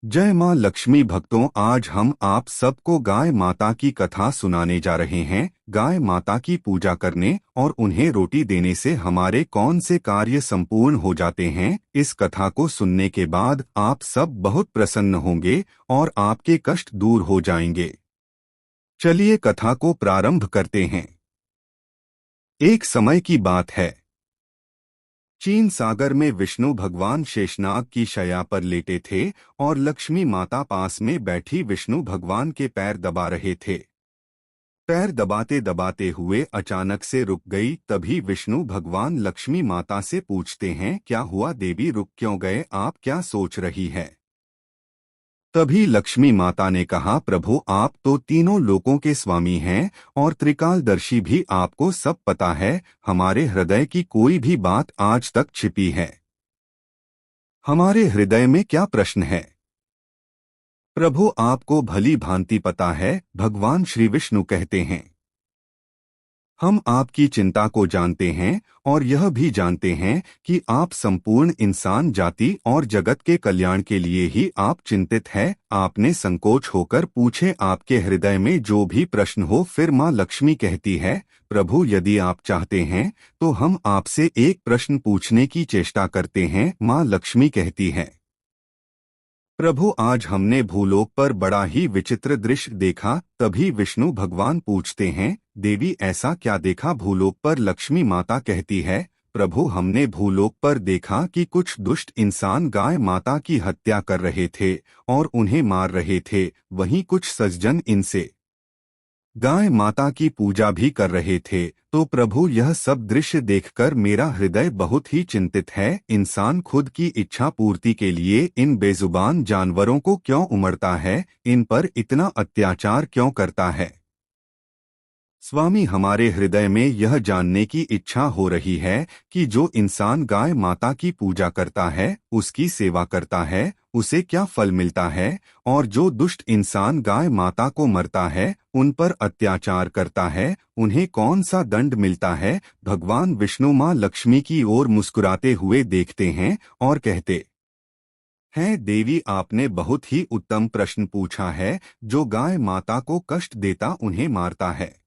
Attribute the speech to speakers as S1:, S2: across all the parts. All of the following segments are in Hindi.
S1: जय माँ लक्ष्मी भक्तों, आज हम आप सबको गाय माता की कथा सुनाने जा रहे हैं। गाय माता की पूजा करने और उन्हें रोटी देने से हमारे कौन से कार्य संपूर्ण हो जाते हैं। इस कथा को सुनने के बाद आप सब बहुत प्रसन्न होंगे और आपके कष्ट दूर हो जाएंगे। चलिए कथा को प्रारंभ करते हैं। एक समय की बात है। चीन सागर में विष्णु भगवान शेषनाग की शैया पर लेटे थे और लक्ष्मी माता पास में बैठी विष्णु भगवान के पैर दबा रहे थे। पैर दबाते दबाते हुए अचानक से रुक गई। तभी विष्णु भगवान लक्ष्मी माता से पूछते हैं, क्या हुआ देवी, रुक क्यों गए, आप क्या सोच रही है। तभी लक्ष्मी माता ने कहा, प्रभु आप तो तीनों लोकों के स्वामी हैं और त्रिकालदर्शी भी, आपको सब पता है। हमारे हृदय की कोई भी बात आज तक छिपी है। हमारे हृदय में क्या प्रश्न है, प्रभु आपको भली भांति पता है। भगवान श्री विष्णु कहते हैं, हम आपकी चिंता को जानते हैं और यह भी जानते हैं कि आप संपूर्ण इंसान जाति और जगत के कल्याण के लिए ही आप चिंतित हैं। आपने संकोच होकर पूछे, आपके हृदय में जो भी प्रश्न हो। फिर माँ लक्ष्मी कहती है, प्रभु यदि आप चाहते हैं तो हम आपसे एक प्रश्न पूछने की चेष्टा करते हैं। माँ लक्ष्मी कहती है, प्रभु आज हमने भूलोक पर बड़ा ही विचित्र दृश्य देखा। तभी विष्णु भगवान पूछते हैं, देवी ऐसा क्या देखा भूलोक पर। लक्ष्मी माता कहती है, प्रभु हमने भूलोक पर देखा कि कुछ दुष्ट इंसान गाय माता की हत्या कर रहे थे और उन्हें मार रहे थे। वहीं कुछ सज्जन इनसे गाय माता की पूजा भी कर रहे थे। तो प्रभु यह सब दृश्य देखकर मेरा हृदय बहुत ही चिंतित है। इंसान खुद की इच्छा पूर्ति के लिए इन बेजुबान जानवरों को क्यों उमड़ता है, इन पर इतना अत्याचार क्यों करता है। स्वामी, हमारे हृदय में यह जानने की इच्छा हो रही है कि जो इंसान गाय माता की पूजा करता है, उसकी सेवा करता है, उसे क्या फल मिलता है, और जो दुष्ट इंसान गाय माता को मरता है, उन पर अत्याचार करता है, उन्हें कौन सा दंड मिलता है। भगवान विष्णु माँ लक्ष्मी की ओर मुस्कुराते हुए देखते हैं और कहते हैं, देवी आपने बहुत ही उत्तम प्रश्न पूछा है। जो गाय माता को कष्ट देता, उन्हें मारता है,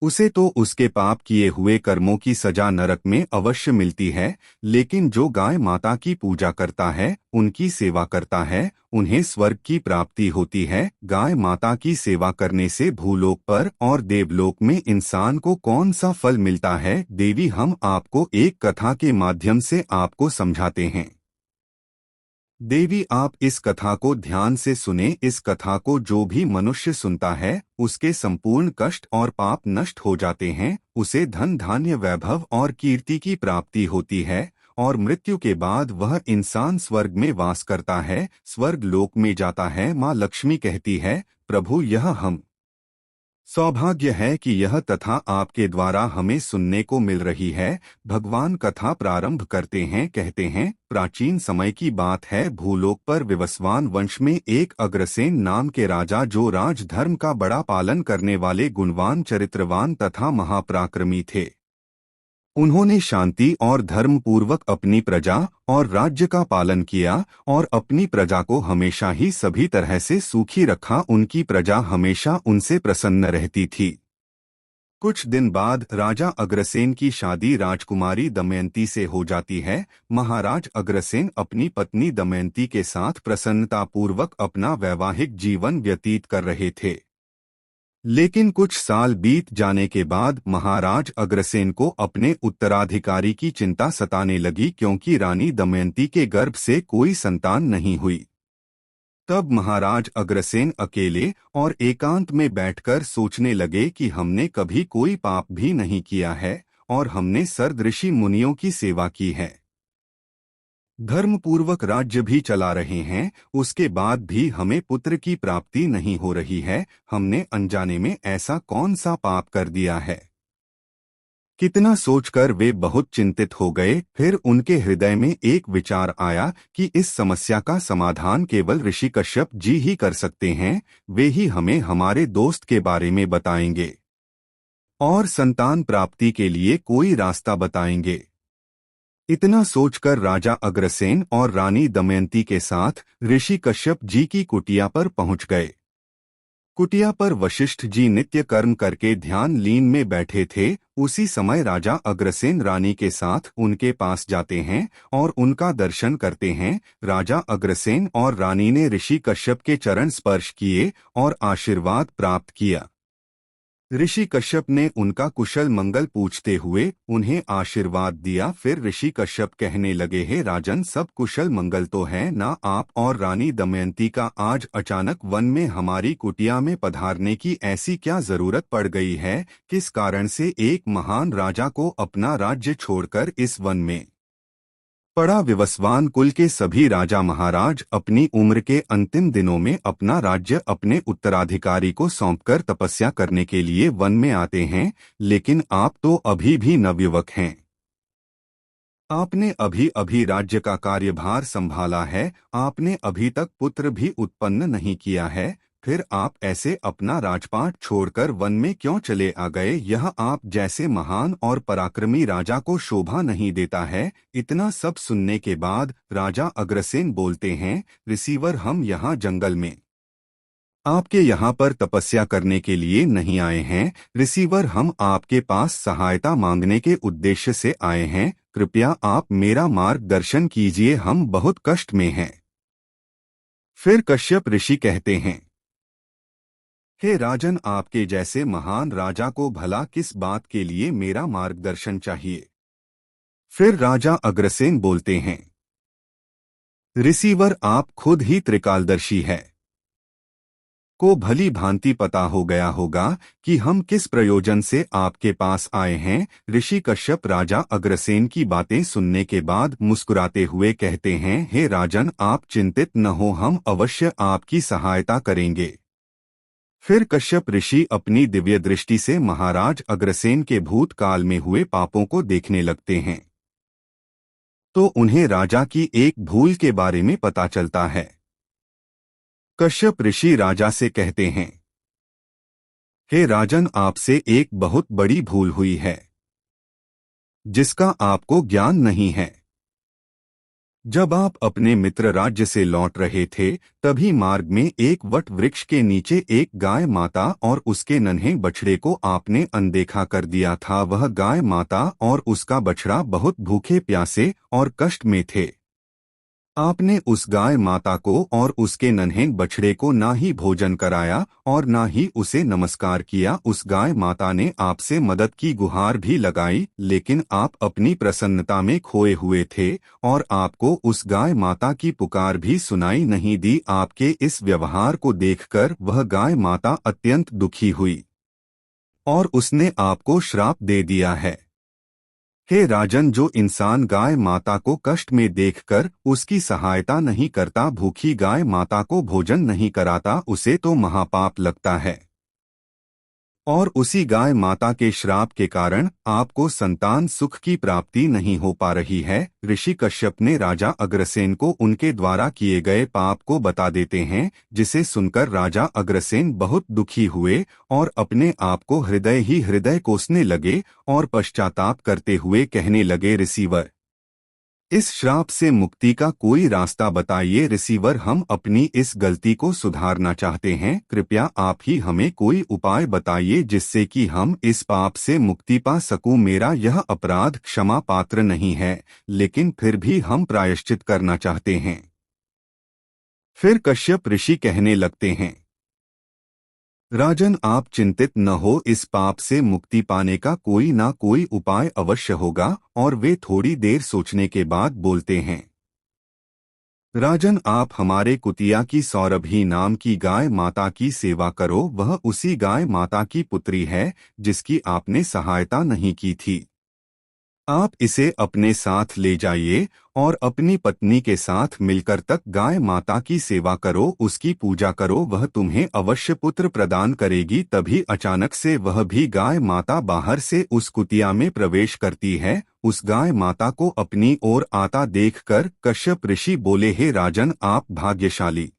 S1: उसे तो उसके पाप किए हुए कर्मों की सजा नरक में अवश्य मिलती है। लेकिन जो गाय माता की पूजा करता है, उनकी सेवा करता है, उन्हें स्वर्ग की प्राप्ति होती है। गाय माता की सेवा करने से भूलोक पर और देवलोक में इंसान को कौन सा फल मिलता है। देवी हम आपको एक कथा के माध्यम से आपको समझाते हैं। देवी आप इस कथा को ध्यान से सुने। इस कथा को जो भी मनुष्य सुनता है, उसके संपूर्ण कष्ट और पाप नष्ट हो जाते हैं। उसे धन धान्य वैभव और कीर्ति की प्राप्ति होती है और मृत्यु के बाद वह इंसान स्वर्ग में वास करता है, स्वर्ग लोक में जाता है। माँ लक्ष्मी कहती है, प्रभु यह हम सौभाग्य है कि यह तथा आपके द्वारा हमें सुनने को मिल रही है। भगवान कथा प्रारंभ करते हैं, कहते हैं, प्राचीन समय की बात है। भूलोक पर विवस्वान वंश में एक अग्रसेन नाम के राजा, जो राजधर्म का बड़ा पालन करने वाले गुणवान, चरित्रवान तथा महापराक्रमी थे। उन्होंने शांति और धर्म पूर्वक अपनी प्रजा और राज्य का पालन किया और अपनी प्रजा को हमेशा ही सभी तरह से सुखी रखा। उनकी प्रजा हमेशा उनसे प्रसन्न रहती थी। कुछ दिन बाद राजा अग्रसेन की शादी राजकुमारी दमयंती से हो जाती है। महाराज अग्रसेन अपनी पत्नी दमयंती के साथ प्रसन्नतापूर्वक अपना वैवाहिक जीवन व्यतीत कर रहे थे। लेकिन कुछ साल बीत जाने के बाद महाराज अग्रसेन को अपने उत्तराधिकारी की चिंता सताने लगी, क्योंकि रानी दमयंती के गर्भ से कोई संतान नहीं हुई। तब महाराज अग्रसेन अकेले और एकांत में बैठकर सोचने लगे कि हमने कभी कोई पाप भी नहीं किया है और हमने सर्द ऋषि मुनियों की सेवा की है, धर्मपूर्वक राज्य भी चला रहे हैं, उसके बाद भी हमें पुत्र की प्राप्ति नहीं हो रही है। हमने अनजाने में ऐसा कौन सा पाप कर दिया है। कितना सोचकर वे बहुत चिंतित हो गए। फिर उनके हृदय में एक विचार आया कि इस समस्या का समाधान केवल ऋषि कश्यप जी ही कर सकते हैं। वे ही हमें हमारे दोस्त के बारे में बताएंगे और संतान प्राप्ति के लिए कोई रास्ता बताएंगे। इतना सोचकर राजा अग्रसेन और रानी दमयंती के साथ ऋषि कश्यप जी की कुटिया पर पहुंच गए। कुटिया पर वशिष्ठ जी नित्य कर्म करके ध्यान लीन में बैठे थे। उसी समय राजा अग्रसेन रानी के साथ उनके पास जाते हैं और उनका दर्शन करते हैं। राजा अग्रसेन और रानी ने ऋषि कश्यप के चरण स्पर्श किए और आशीर्वाद प्राप्त किया। ऋषि कश्यप ने उनका कुशल मंगल पूछते हुए उन्हें आशीर्वाद दिया। फिर ऋषि कश्यप कहने लगे, हे राजन, सब कुशल मंगल तो है ना? आप और रानी दमयंती का आज अचानक वन में हमारी कुटिया में पधारने की ऐसी क्या जरूरत पड़ गई है? किस कारण से एक महान राजा को अपना राज्य छोड़कर इस वन में पड़ा? विवस्वान कुल के सभी राजा महाराज अपनी उम्र के अंतिम दिनों में अपना राज्य अपने उत्तराधिकारी को सौंपकर तपस्या करने के लिए वन में आते हैं, लेकिन आप तो अभी भी नवयुवक हैं। आपने अभी अभी राज्य का कार्यभार संभाला है, आपने अभी तक पुत्र भी उत्पन्न नहीं किया है, फिर आप ऐसे अपना राजपाट छोड़कर वन में क्यों चले आ गए? यह आप जैसे महान और पराक्रमी राजा को शोभा नहीं देता है। इतना सब सुनने के बाद राजा अग्रसेन बोलते हैं, रिसीवर, हम यहाँ जंगल में आपके यहाँ पर तपस्या करने के लिए नहीं आए हैं। रिसीवर, हम आपके पास सहायता मांगने के उद्देश्य से आए हैं। कृपया आप मेरा मार्गदर्शन कीजिए, हम बहुत कष्ट में हैं। फिर कश्यप ऋषि कहते हैं, हे राजन, आपके जैसे महान राजा को भला किस बात के लिए मेरा मार्गदर्शन चाहिए? फिर राजा अग्रसेन बोलते हैं, रिसीवर, आप खुद ही त्रिकालदर्शी है, को भली भांति पता हो गया होगा कि हम किस प्रयोजन से आपके पास आए हैं। ऋषि कश्यप राजा अग्रसेन की बातें सुनने के बाद मुस्कुराते हुए कहते हैं, हे राजन, आप चिंतित न हो, हम अवश्य आपकी सहायता करेंगे। फिर कश्यप ऋषि अपनी दिव्य दृष्टि से महाराज अग्रसेन के भूतकाल में हुए पापों को देखने लगते हैं, तो उन्हें राजा की एक भूल के बारे में पता चलता है। कश्यप ऋषि राजा से कहते हैं, हे राजन, आपसे एक बहुत बड़ी भूल हुई है जिसका आपको ज्ञान नहीं है। जब आप अपने मित्र राज्य से लौट रहे थे, तभी मार्ग में एक वट वृक्ष के नीचे एक गाय माता और उसके नन्हे बछड़े को आपने अनदेखा कर दिया था। वह गाय माता और उसका बछड़ा बहुत भूखे प्यासे और कष्ट में थे। आपने उस गाय माता को और उसके नन्हे बछड़े को ना ही भोजन कराया और ना ही उसे नमस्कार किया। उस गाय माता ने आपसे मदद की गुहार भी लगाई, लेकिन आप अपनी प्रसन्नता में खोए हुए थे और आपको उस गाय माता की पुकार भी सुनाई नहीं दी। आपके इस व्यवहार को देखकर वह गाय माता अत्यंत दुखी हुई और उसने आपको श्राप दे दिया है। हे राजन, जो इंसान गाय माता को कष्ट में देखकर उसकी सहायता नहीं करता, भूखी गाय माता को भोजन नहीं कराता, उसे तो महापाप लगता है। और उसी गाय माता के श्राप के कारण आपको संतान सुख की प्राप्ति नहीं हो पा रही है। ऋषि कश्यप ने राजा अग्रसेन को उनके द्वारा किए गए पाप को बता देते हैं, जिसे सुनकर राजा अग्रसेन बहुत दुखी हुए और अपने आप को हृदय ही हृदय कोसने लगे और पश्चाताप करते हुए कहने लगे, रिसीवर, इस श्राप से मुक्ति का कोई रास्ता बताइए। रिसीवर, हम अपनी इस गलती को सुधारना चाहते हैं, कृपया आप ही हमें कोई उपाय बताइए जिससे कि हम इस पाप से मुक्ति पा सकूं। मेरा यह अपराध क्षमा पात्र नहीं है, लेकिन फिर भी हम प्रायश्चित करना चाहते हैं। फिर कश्यप ऋषि कहने लगते हैं, राजन, आप चिंतित न हो, इस पाप से मुक्ति पाने का कोई ना कोई उपाय अवश्य होगा। और वे थोड़ी देर सोचने के बाद बोलते हैं, राजन, आप हमारे कुतिया की सौरभी नाम की गाय माता की सेवा करो। वह उसी गाय माता की पुत्री है जिसकी आपने सहायता नहीं की थी। आप इसे अपने साथ ले जाइए और अपनी पत्नी के साथ मिलकर तक गाय माता की सेवा करो, उसकी पूजा करो, वह तुम्हें अवश्य पुत्र प्रदान करेगी। तभी अचानक से वह भी गाय माता बाहर से उस कुटिया में प्रवेश करती है। उस गाय माता को अपनी ओर आता देखकर कश्यप ऋषि बोले, हे राजन, आप भाग्यशाली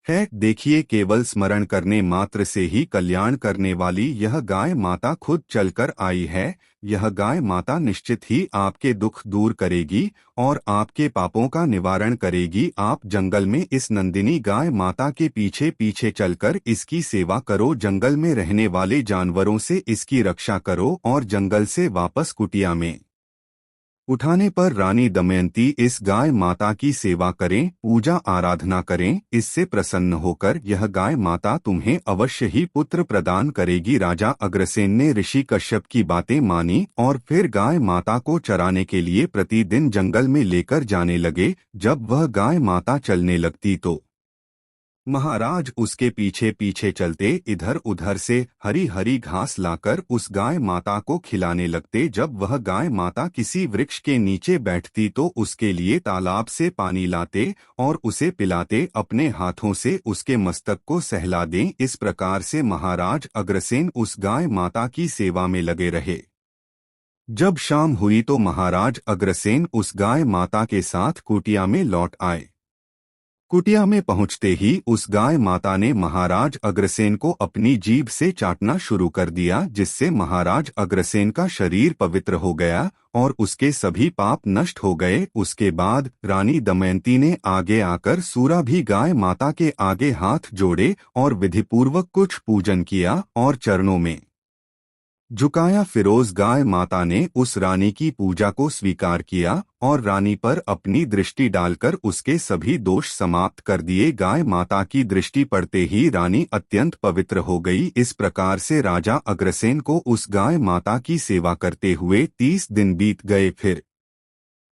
S1: है। देखिए, केवल स्मरण करने मात्र से ही कल्याण करने वाली यह गाय माता खुद चलकर आई है। यह गाय माता निश्चित ही आपके दुख दूर करेगी और आपके पापों का निवारण करेगी। आप जंगल में इस नंदिनी गाय माता के पीछे पीछे चलकर इसकी सेवा करो, जंगल में रहने वाले जानवरों से इसकी रक्षा करो और जंगल से वापस कुटिया में उठाने पर रानी दमयंती इस गाय माता की सेवा करें, पूजा आराधना करें। इससे प्रसन्न होकर यह गाय माता तुम्हें अवश्य ही पुत्र प्रदान करेगी। राजा अग्रसेन ने ऋषि कश्यप की बातें मानी और फिर गाय माता को चराने के लिए प्रतिदिन जंगल में लेकर जाने लगे। जब वह गाय माता चलने लगती तो महाराज उसके पीछे पीछे चलते, इधर उधर से हरी हरी घास लाकर उस गाय माता को खिलाने लगते। जब वह गाय माता किसी वृक्ष के नीचे बैठती तो उसके लिए तालाब से पानी लाते और उसे पिलाते, अपने हाथों से उसके मस्तक को सहला दें। इस प्रकार से महाराज अग्रसेन उस गाय माता की सेवा में लगे रहे। जब शाम हुई तो महाराज अग्रसेन उस गाय माता के साथ कुटिया में लौट आए। कुटिया में पहुंचते ही उस गाय माता ने महाराज अग्रसेन को अपनी जीभ से चाटना शुरू कर दिया, जिससे महाराज अग्रसेन का शरीर पवित्र हो गया और उसके सभी पाप नष्ट हो गए। उसके बाद रानी दमयंती ने आगे आकर सूरा भी गाय माता के आगे हाथ जोड़े और विधिपूर्वक कुछ पूजन किया और चरणों में झुकाया। फिरोज गाय माता ने उस रानी की पूजा को स्वीकार किया और रानी पर अपनी दृष्टि डालकर उसके सभी दोष समाप्त कर दिए। गाय माता की दृष्टि पड़ते ही रानी अत्यंत पवित्र हो गई। इस प्रकार से राजा अग्रसेन को उस गाय माता की सेवा करते हुए 30 दिन बीत गए। फिर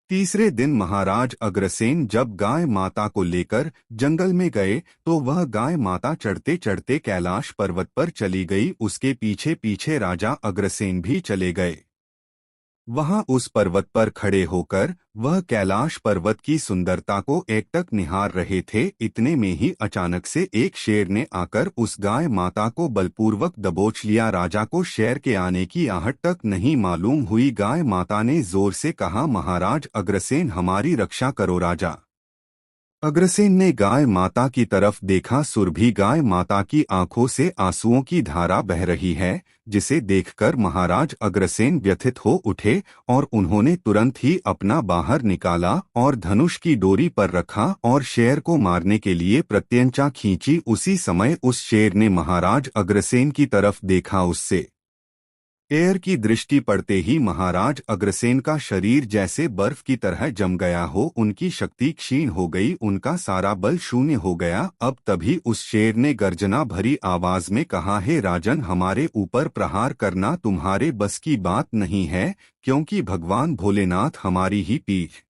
S1: तीसरे दिन महाराज अग्रसेन जब गाय माता को लेकर जंगल में गए तो वह गाय माता चढ़ते चढ़ते कैलाश पर्वत पर चली गई। उसके पीछे पीछे राजा अग्रसेन भी चले गए। वहां उस पर्वत पर खड़े होकर वह कैलाश पर्वत की सुंदरता को एकटक निहार रहे थे। इतने में ही अचानक से एक शेर ने आकर उस गाय माता को बलपूर्वक दबोच लिया। राजा को शेर के आने की आहट तक नहीं मालूम हुई। गाय माता ने जोर से कहा, महाराज अग्रसेन, हमारी रक्षा करो। राजा अग्रसेन ने गाय माता की तरफ देखा। सुरभि गाय माता की आंखों से आंसुओं की धारा बह रही है, जिसे देखकर महाराज अग्रसेन व्यथित हो उठे और उन्होंने तुरंत ही अपना बाहर निकाला और धनुष की डोरी पर रखा और शेर को मारने के लिए प्रत्यंचा खींची। उसी समय उस शेर ने महाराज अग्रसेन की तरफ देखा। उससे एयर की दृष्टि पड़ते ही महाराज अग्रसेन का शरीर जैसे बर्फ की तरह जम गया हो। उनकी शक्ति क्षीण हो गई, उनका सारा बल शून्य हो गया। अब तभी उस शेर ने गर्जना भरी आवाज में कहा, हे राजन, हमारे ऊपर प्रहार करना तुम्हारे बस की बात नहीं है, क्योंकि भगवान भोलेनाथ हमारी ही पीठ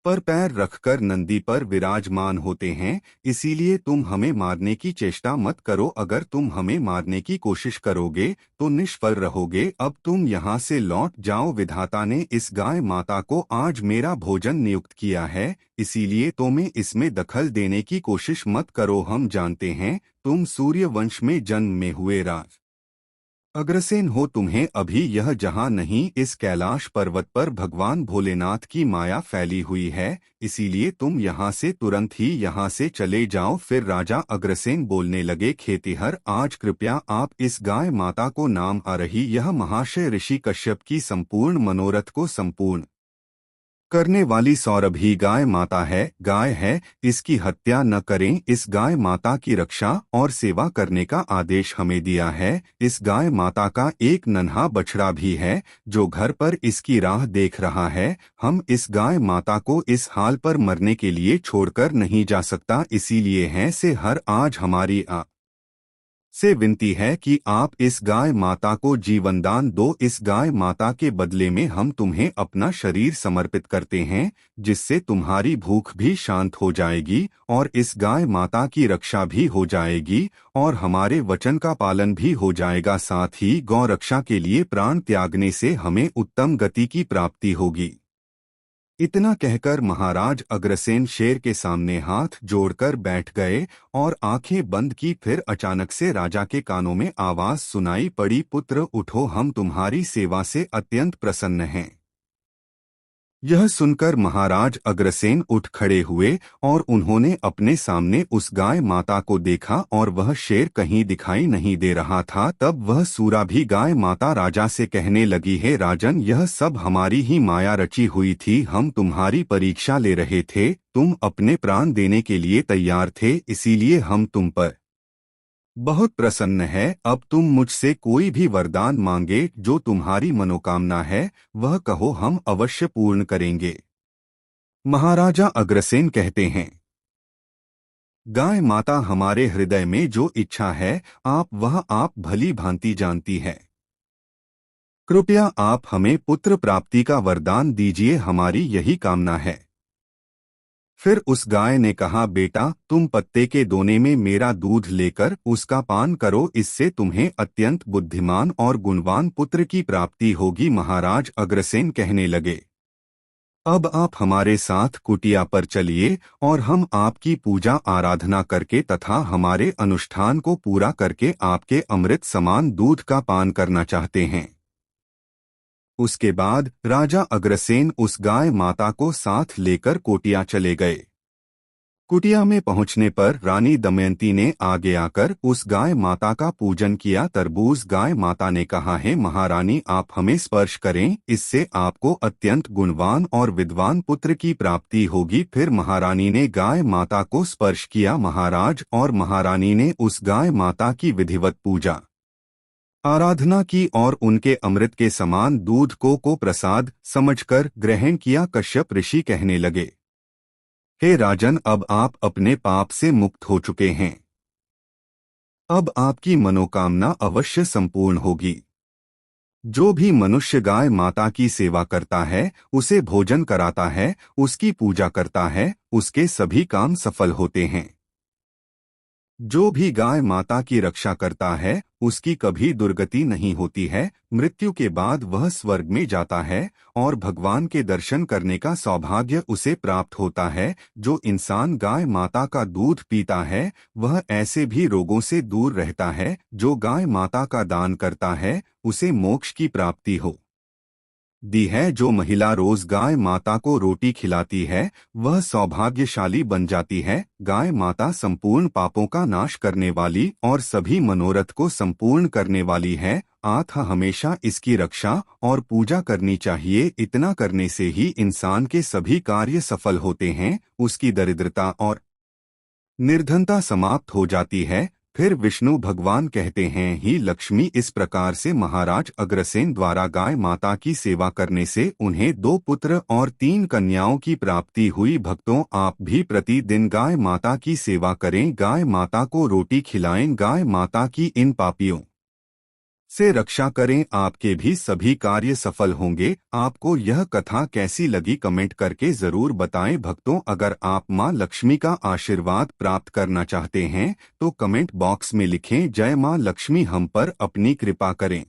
S1: पर पैर रखकर नंदी पर विराजमान होते हैं, इसीलिए तुम हमें मारने की चेष्टा मत करो। अगर तुम हमें मारने की कोशिश करोगे तो निष्फल रहोगे। अब तुम यहाँ से लौट जाओ। विधाता ने इस गाय माता को आज मेरा भोजन नियुक्त किया है, इसीलिए तुम्हें इसमें दखल देने की कोशिश मत करो। हम जानते हैं तुम सूर्य वंश में जन्म में हुए राज अग्रसेन हो। तुम्हें अभी यह जहां नहीं, इस कैलाश पर्वत पर भगवान भोलेनाथ की माया फैली हुई है, इसीलिए तुम यहाँ से तुरंत ही यहाँ से चले जाओ। फिर राजा अग्रसेन बोलने लगे, खेतिहर, आज कृपया आप इस गाय माता को नाम आ रही यह महाशय ऋषि कश्यप की संपूर्ण मनोरथ को संपूर्ण करने वाली सौरभी गाय माता है, गाय है, इसकी हत्या न करें। इस गाय माता की रक्षा और सेवा करने का आदेश हमें दिया है। इस गाय माता का एक नन्हा बछड़ा भी है जो घर पर इसकी राह देख रहा है। हम इस गाय माता को इस हाल पर मरने के लिए छोड़कर नहीं जा सकता, इसीलिए है से हर आज हमारी से विनती है कि आप इस गाय माता को जीवनदान दो। इस गाय माता के बदले में हम तुम्हें अपना शरीर समर्पित करते हैं, जिससे तुम्हारी भूख भी शांत हो जाएगी और इस गाय माता की रक्षा भी हो जाएगी और हमारे वचन का पालन भी हो जाएगा। साथ ही गौ रक्षा के लिए प्राण त्यागने से हमें उत्तम गति की प्राप्ति होगी। इतना कहकर महाराज अग्रसेन शेर के सामने हाथ जोड़कर बैठ गए और आंखें बंद की। फिर अचानक से राजा के कानों में आवाज सुनाई पड़ी, पुत्र उठो, हम तुम्हारी सेवा से अत्यंत प्रसन्न हैं। यह सुनकर महाराज अग्रसेन उठ खड़े हुए और उन्होंने अपने सामने उस गाय माता को देखा और वह शेर कहीं दिखाई नहीं दे रहा था। तब वह सूरा भी गाय माता राजा से कहने लगी, हे राजन, यह सब हमारी ही माया रची हुई थी। हम तुम्हारी परीक्षा ले रहे थे, तुम अपने प्राण देने के लिए तैयार थे, इसीलिए हम तुम पर बहुत प्रसन्न है। अब तुम मुझसे कोई भी वरदान मांगे, जो तुम्हारी मनोकामना है वह कहो, हम अवश्य पूर्ण करेंगे। महाराजा अग्रसेन कहते हैं, गाय माता, हमारे हृदय में जो इच्छा है आप भली भांति जानती है। कृपया आप हमें पुत्र प्राप्ति का वरदान दीजिए, हमारी यही कामना है। फिर उस गाय ने कहा, बेटा, तुम पत्ते के दोने में मेरा दूध लेकर उसका पान करो, इससे तुम्हें अत्यंत बुद्धिमान और गुणवान पुत्र की प्राप्ति होगी। महाराज अग्रसेन कहने लगे, अब आप हमारे साथ कुटिया पर चलिए और हम आपकी पूजा आराधना करके तथा हमारे अनुष्ठान को पूरा करके आपके अमृत समान दूध का पान करना चाहते हैं। उसके बाद राजा अग्रसेन उस गाय माता को साथ लेकर कुटिया चले गए। कुटिया में पहुंचने पर रानी दमयंती ने आगे आकर उस गाय माता का पूजन किया। तरबूज गाय माता ने कहा, है महारानी, आप हमें स्पर्श करें, इससे आपको अत्यंत गुणवान और विद्वान पुत्र की प्राप्ति होगी। फिर महारानी ने गाय माता को स्पर्श किया। महाराज और महारानी ने उस गाय माता की विधिवत पूजा आराधना की और उनके अमृत के समान दूध को प्रसाद समझकर ग्रहण किया। कश्यप ऋषि कहने लगे, हे राजन, अब आप अपने पाप से मुक्त हो चुके हैं। अब आपकी मनोकामना अवश्य संपूर्ण होगी। जो भी मनुष्य गाय माता की सेवा करता है, उसे भोजन कराता है, उसकी पूजा करता है, उसके सभी काम सफल होते हैं। जो भी गाय माता की रक्षा करता है, उसकी कभी दुर्गति नहीं होती है। मृत्यु के बाद वह स्वर्ग में जाता है और भगवान के दर्शन करने का सौभाग्य उसे प्राप्त होता है। जो इंसान गाय माता का दूध पीता है, वह ऐसे भी रोगों से दूर रहता है। जो गाय माता का दान करता है, उसे मोक्ष की प्राप्ति हो दी है। जो महिला रोज गाय माता को रोटी खिलाती है, वह सौभाग्यशाली बन जाती है। गाय माता संपूर्ण पापों का नाश करने वाली और सभी मनोरथ को संपूर्ण करने वाली है। अतः हमेशा इसकी रक्षा और पूजा करनी चाहिए। इतना करने से ही इंसान के सभी कार्य सफल होते हैं, उसकी दरिद्रता और निर्धनता समाप्त हो जाती है। फिर विष्णु भगवान कहते हैं, ही लक्ष्मी, इस प्रकार से महाराज अग्रसेन द्वारा गाय माता की सेवा करने से उन्हें 2 पुत्र और 3 कन्याओं की प्राप्ति हुई। भक्तों, आप भी प्रतिदिन गाय माता की सेवा करें, गाय माता को रोटी खिलाएं, गाय माता की इन पापियों से रक्षा करें, आपके भी सभी कार्य सफल होंगे। आपको यह कथा कैसी लगी कमेंट करके जरूर बताएं। भक्तों, अगर आप मां लक्ष्मी का आशीर्वाद प्राप्त करना चाहते हैं तो कमेंट बॉक्स में लिखें, जय मां लक्ष्मी, हम पर अपनी कृपा करें।